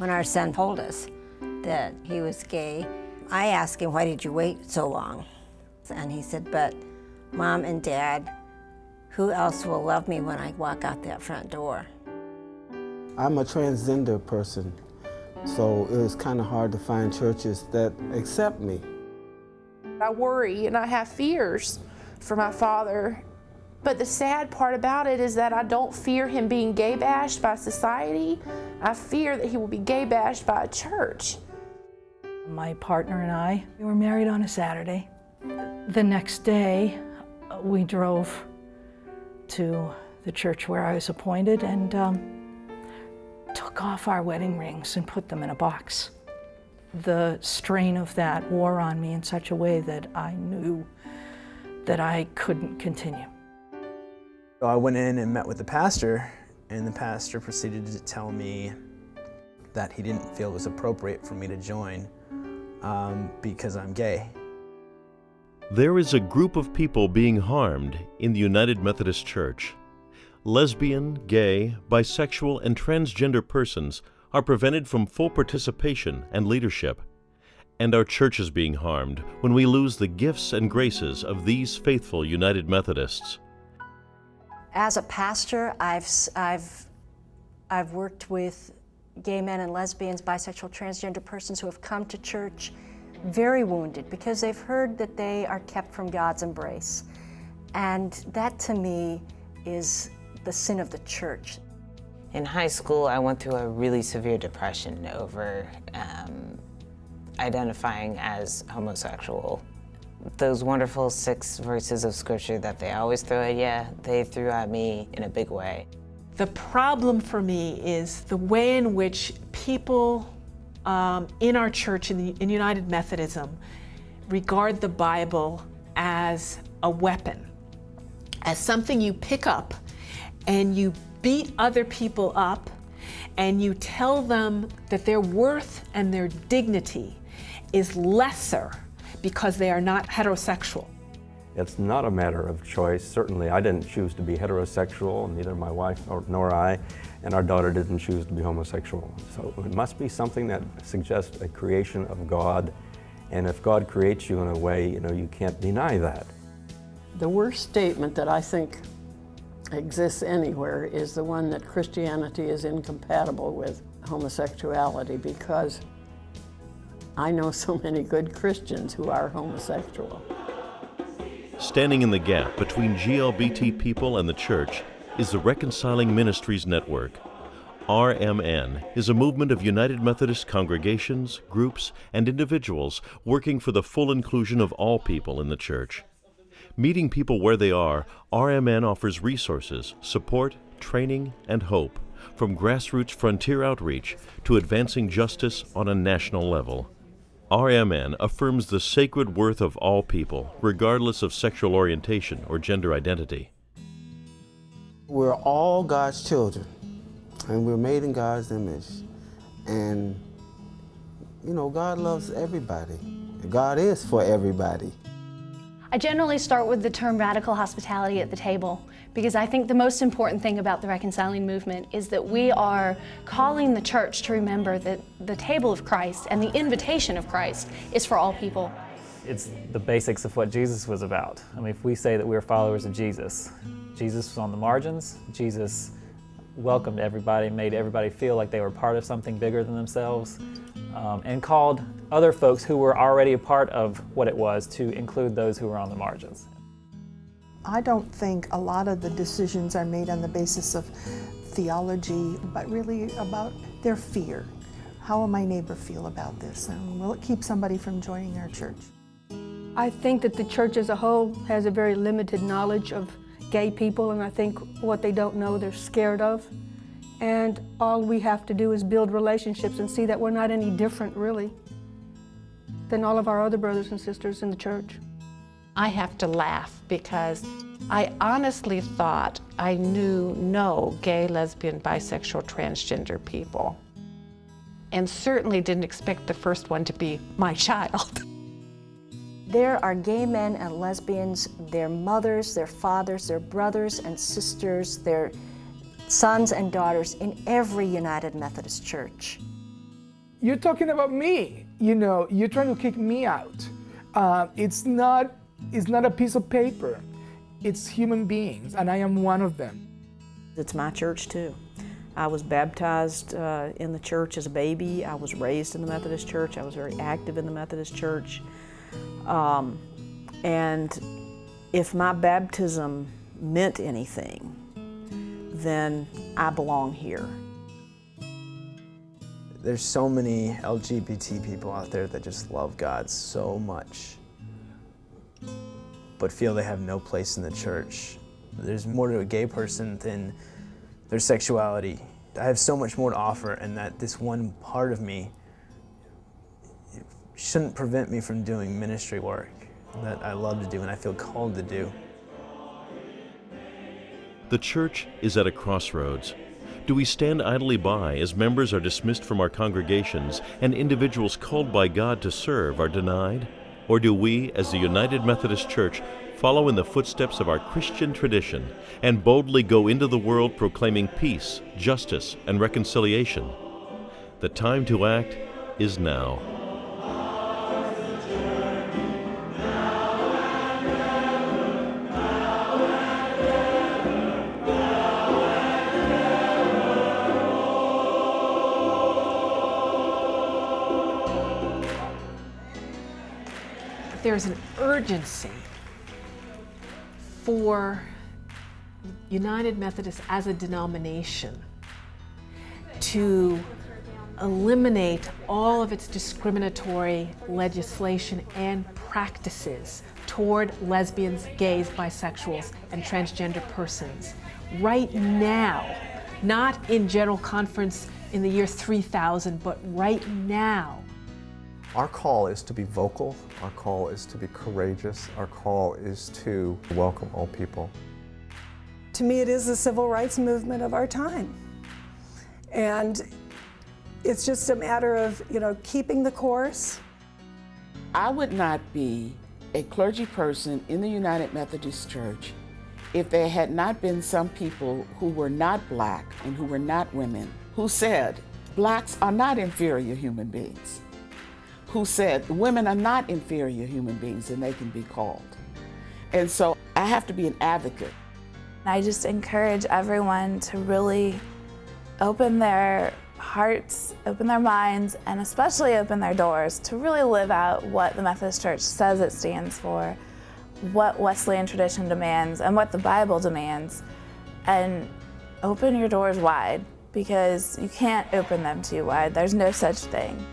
When our son told us that he was gay, I asked him, why did you wait so long? And he said, but Mom and Dad, who else will love me when I walk out that front door? I'm a transgender person, so it was kind of hard to find churches that accept me. I worry and I have fears for my father, but the sad part about it is that I don't fear him being gay bashed by society. I fear that he will be gay bashed by a church. My partner and I, we were married on a Saturday. The next day, we drove to the church where I was appointed and took off our wedding rings and put them in a box. The strain of that wore on me in such a way that I knew that I couldn't continue. I went in and met with the pastor, and the pastor proceeded to tell me that he didn't feel it was appropriate for me to join because I'm gay. There is a group of people being harmed in the United Methodist Church. Lesbian, gay, bisexual, and transgender persons are prevented from full participation and leadership. And our church is being harmed when we lose the gifts and graces of these faithful United Methodists. As a pastor, I've worked with gay men and lesbians, bisexual, transgender persons who have come to church very wounded because they've heard that they are kept from God's embrace. And that to me is the sin of the church. In high school, I went through a really severe depression over identifying as homosexual. Those wonderful 6 verses of scripture that they always throw at you, they threw at me in a big way. The problem for me is the way in which people in our church, in United Methodism, regard the Bible as a weapon, as something you pick up and you beat other people up and you tell them that their worth and their dignity is lesser because they are not heterosexual. It's not a matter of choice. Certainly I didn't choose to be heterosexual, neither my wife nor I, and our daughter didn't choose to be homosexual. So it must be something that suggests a creation of God, and if God creates you in a way, you can't deny that. The worst statement that I think exists anywhere is the one that Christianity is incompatible with homosexuality, because I know so many good Christians who are homosexual. Standing in the gap between GLBT people and the church is the Reconciling Ministries Network. RMN is a movement of United Methodist congregations, groups, and individuals working for the full inclusion of all people in the church. Meeting people where they are, RMN offers resources, support, training, and hope, from grassroots frontier outreach to advancing justice on a national level. RMN affirms the sacred worth of all people, regardless of sexual orientation or gender identity. We're all God's children, and we're made in God's image. And, God loves everybody. God is for everybody. I generally start with the term radical hospitality at the table, because I think the most important thing about the Reconciling movement is that we are calling the church to remember that the table of Christ and the invitation of Christ is for all people. It's the basics of what Jesus was about. I mean, if we say that we're followers of Jesus, Jesus was on the margins, Jesus welcomed everybody, made everybody feel like they were part of something bigger than themselves, and called other folks who were already a part of what it was to include those who were on the margins. I don't think a lot of the decisions are made on the basis of theology, but really about their fear. How will my neighbor feel about this? And will it keep somebody from joining our church? I think that the church as a whole has a very limited knowledge of gay people, and I think what they don't know, they're scared of. And all we have to do is build relationships and see that we're not any different, really, than all of our other brothers and sisters in the church. I have to laugh because I honestly thought I knew no gay, lesbian, bisexual, transgender people, and certainly didn't expect the first one to be my child. There are gay men and lesbians, their mothers, their fathers, their brothers and sisters, their sons and daughters in every United Methodist Church. you're talking about me. You know, you're trying to kick me out. It's not a piece of paper. It's human beings, and I am one of them. It's my church too. I was baptized in the church as a baby. I was raised in the Methodist Church. I was very active in the Methodist Church. And if my baptism meant anything, then I belong here. There's so many LGBT people out there that just love God so much, but feel they have no place in the church. There's more to a gay person than their sexuality. I have so much more to offer, and that this one part of me shouldn't prevent me from doing ministry work that I love to do and I feel called to do. The church is at a crossroads. Do we stand idly by as members are dismissed from our congregations and individuals called by God to serve are denied? Or do we, as the United Methodist Church, follow in the footsteps of our Christian tradition and boldly go into the world proclaiming peace, justice, and reconciliation? The time to act is now. There's an urgency for United Methodist as a denomination to eliminate all of its discriminatory legislation and practices toward lesbians, gays, bisexuals, and transgender persons. Right now, not in general conference in the year 3000, but right now. Our call is to be vocal, our call is to be courageous, our call is to welcome all people. To me, it is the civil rights movement of our time. And it's just a matter of, keeping the course. I would not be a clergy person in the United Methodist Church if there had not been some people who were not black and who were not women who said, blacks are not inferior human beings, who said women are not inferior human beings and they can be called. And so I have to be an advocate. I just encourage everyone to really open their hearts, open their minds, and especially open their doors to really live out what the Methodist Church says it stands for, what Wesleyan tradition demands, and what the Bible demands. And open your doors wide, because you can't open them too wide. There's no such thing.